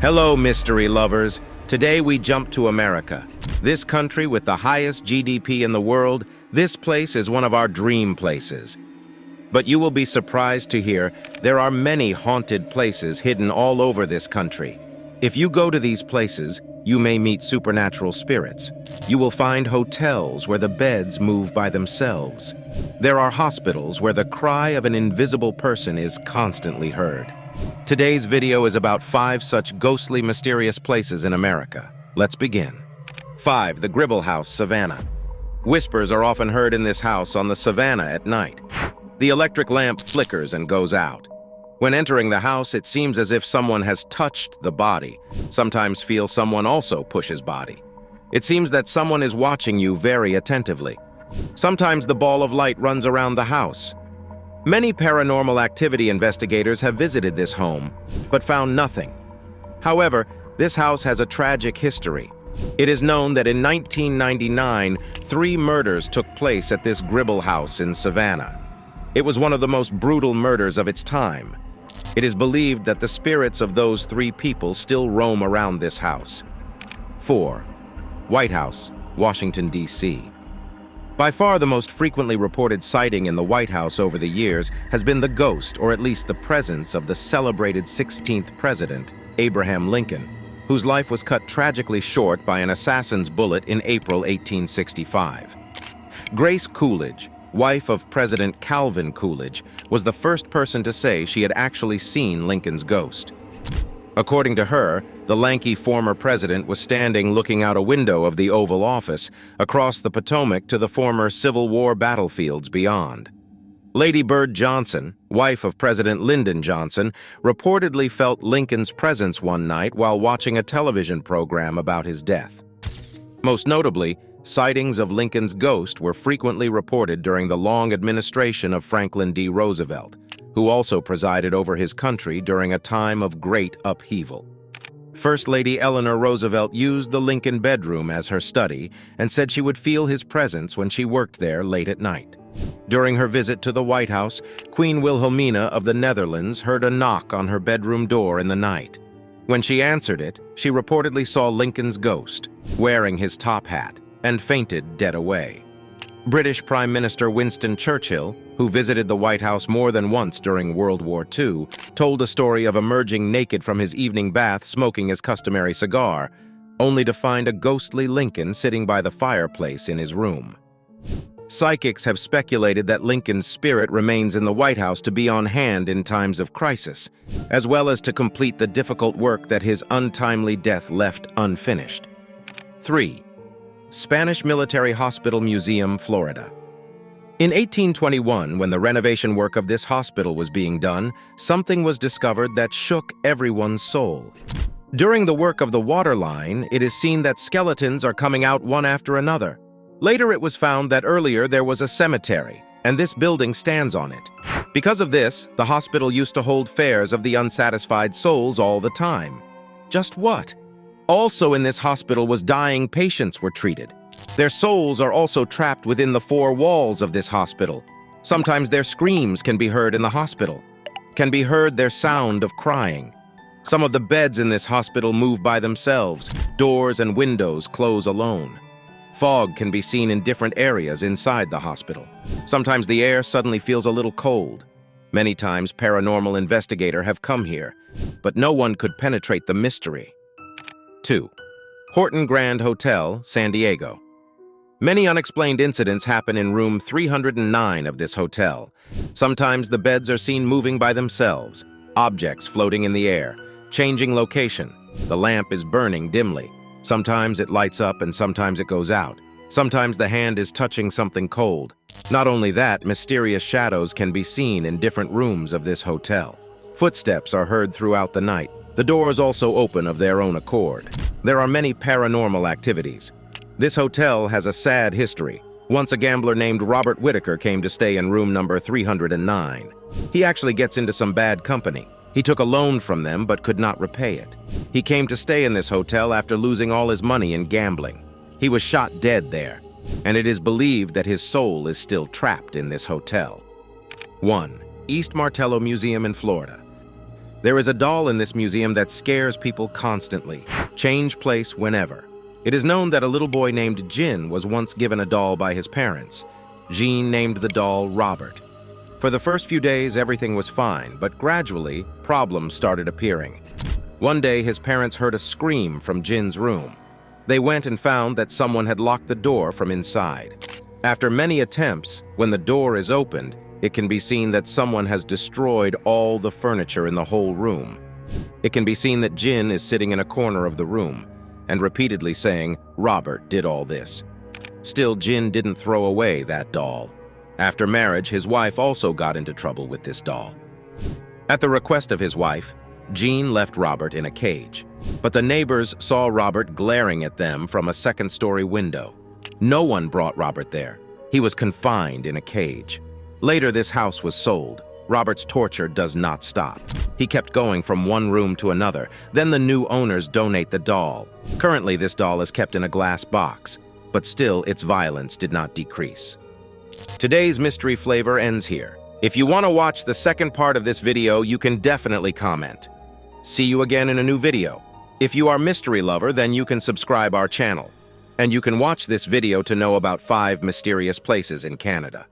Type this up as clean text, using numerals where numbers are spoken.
Hello, mystery lovers. Today we jump to America. This country with the highest GDP in the world, this place is one of our dream places. But you will be surprised to hear there are many haunted places hidden all over this country. If you go to these places, you may meet supernatural spirits. You will find hotels where the beds move by themselves. There are hospitals where the cry of an invisible person is constantly heard. Today's video is about 5 such ghostly, mysterious places in America. Let's begin. 5. The Gribble House, Savannah. Whispers are often heard in this house on the Savannah at night. The electric lamp flickers and goes out. When entering the house, it seems as if someone has touched the body. Sometimes feel someone also pushes body. It seems that someone is watching you very attentively. Sometimes the ball of light runs around the house. Many paranormal activity investigators have visited this home, but found nothing. However, this house has a tragic history. It is known that in 1999, 3 murders took place at this Gribble House in Savannah. It was one of the most brutal murders of its time. It is believed that the spirits of those 3 people still roam around this house. 4. White House, Washington, D.C. By far the most frequently reported sighting in the White House over the years has been the ghost, or at least the presence, of the celebrated 16th president, Abraham Lincoln, whose life was cut tragically short by an assassin's bullet in April 1865. Grace Coolidge, wife of President Calvin Coolidge, was the first person to say she had actually seen Lincoln's ghost. According to her, the lanky former president was standing looking out a window of the Oval Office across the Potomac to the former Civil War battlefields beyond. Lady Bird Johnson, wife of President Lyndon Johnson, reportedly felt Lincoln's presence one night while watching a television program about his death. Most notably, sightings of Lincoln's ghost were frequently reported during the long administration of Franklin D. Roosevelt, who also presided over his country during a time of great upheaval. First Lady Eleanor Roosevelt used the Lincoln bedroom as her study and said she would feel his presence when she worked there late at night. During her visit to the White House, Queen Wilhelmina of the Netherlands heard a knock on her bedroom door in the night. When she answered it, she reportedly saw Lincoln's ghost, wearing his top hat, and fainted dead away. British Prime Minister Winston Churchill, who visited the White House more than once during World War II, told a story of emerging naked from his evening bath smoking his customary cigar, only to find a ghostly Lincoln sitting by the fireplace in his room. Psychics have speculated that Lincoln's spirit remains in the White House to be on hand in times of crisis, as well as to complete the difficult work that his untimely death left unfinished. 3. Spanish Military Hospital Museum, Florida. In 1821, when the renovation work of this hospital was being done, something was discovered that shook everyone's soul. During the work of the water line, it is seen that skeletons are coming out one after another. Later it was found that earlier there was a cemetery, and this building stands on it. Because of this, the hospital used to hold fairs of the unsatisfied souls all the time. Just what? Also in this hospital was dying patients were treated. Their souls are also trapped within the 4 walls of this hospital. Sometimes their screams can be heard in the hospital. Can be heard their sound of crying. Some of the beds in this hospital move by themselves. Doors and windows close alone. Fog can be seen in different areas inside the hospital. Sometimes the air suddenly feels a little cold. Many times paranormal investigators have come here, but no one could penetrate the mystery. 2. Horton Grand Hotel, San Diego. Many unexplained incidents happen in room 309 of this hotel. Sometimes the beds are seen moving by themselves, objects floating in the air, changing location. The lamp is burning dimly. Sometimes it lights up and sometimes it goes out. Sometimes the hand is touching something cold. Not only that, mysterious shadows can be seen in different rooms of this hotel. Footsteps are heard throughout the night. The doors also open of their own accord. There are many paranormal activities. This hotel has a sad history. Once a gambler named Robert Whitaker came to stay in room number 309. He actually gets into some bad company. He took a loan from them but could not repay it. He came to stay in this hotel after losing all his money in gambling. He was shot dead there, and it is believed that his soul is still trapped in this hotel. 1. East Martello Museum in Florida. There is a doll in this museum that scares people constantly. Change place whenever. It is known that a little boy named Jin was once given a doll by his parents. Jean named the doll Robert. For the first few days, everything was fine, but gradually, problems started appearing. One day, his parents heard a scream from Jin's room. They went and found that someone had locked the door from inside. After many attempts, when the door is opened, it can be seen that someone has destroyed all the furniture in the whole room. It can be seen that Jin is sitting in a corner of the room and repeatedly saying, "Robert did all this." Still, Jin didn't throw away that doll. After marriage, his wife also got into trouble with this doll. At the request of his wife, Jean left Robert in a cage, but the neighbors saw Robert glaring at them from a second-story window. No one brought Robert there. He was confined in a cage. Later, this house was sold. Robert's torture does not stop. He kept going from one room to another. Then the new owners donate the doll. Currently, this doll is kept in a glass box, but still its violence did not decrease. Today's mystery flavor ends here. If you want to watch the second part of this video, you can definitely comment. See you again in a new video. If you are mystery lover, then you can subscribe our channel. And you can watch this video to know about 5 mysterious places in Canada.